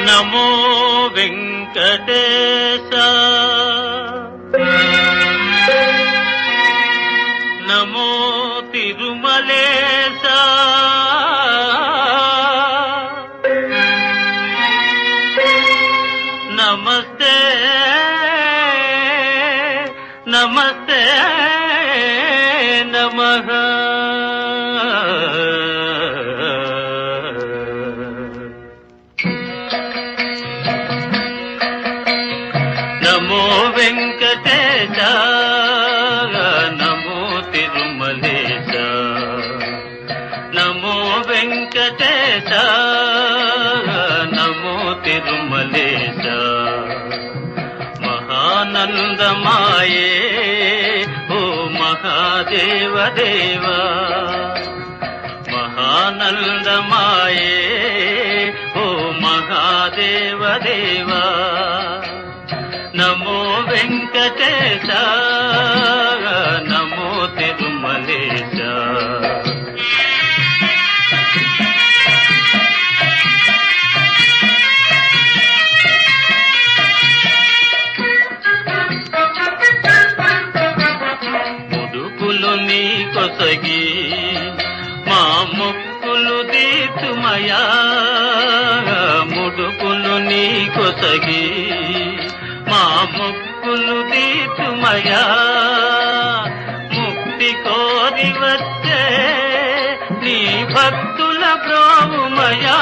నమో వెంకటేశ నమో తిరుమలేశ నమస్తే నమస్తే నమః. నమో వెంకటేశ నమో తిరుమలేశ నమో వెంకటేశ నమో తిరుమలేశ. మహానందమాయే ఓ మహాదేవ దేవా మహానందమాయే ఓ మహాదేవ దేవా. నమో వెంకటేశ నమో తిరుమలేశ. ముడుపులు నీ కొసగి మా మొక్కులు తీర్చుమయా ముడుపులు నీ కొసగి మా మొక్కులు తీర్చుమయా. ముక్తి కోరి వచ్చే నీ భక్తుల బ్రోవుమయా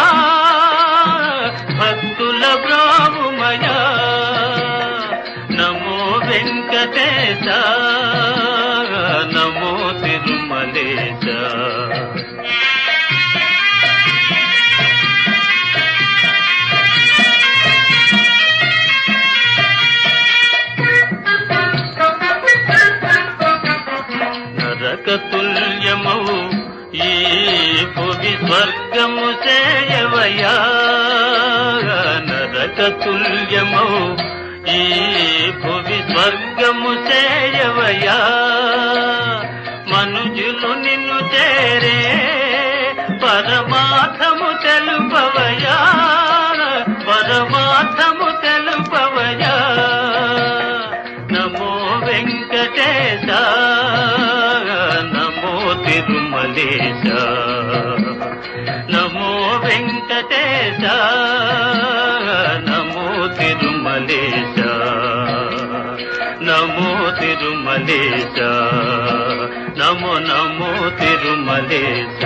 భక్తుల బ్రోవుమయా. నమో వెంకటేశ నమో తిరుమలేశ. నరకతుల్యమౌ ఈ భువి స్వర్గము చేయవయా నరకతుల్యమౌ ఈ భువి స్వర్గము చేయవయా. మనుజులు నిన్ను చేరే పరమార్థము తెలుపవయా పరమార్థము తెలుపవయా. నమో వెంకటేశ నమో తిరుమలేశ నమో వెంకటేశ నమో తిరుమలేశ నమో తిరుమలేశ నమో నమో తిరుమలేశ.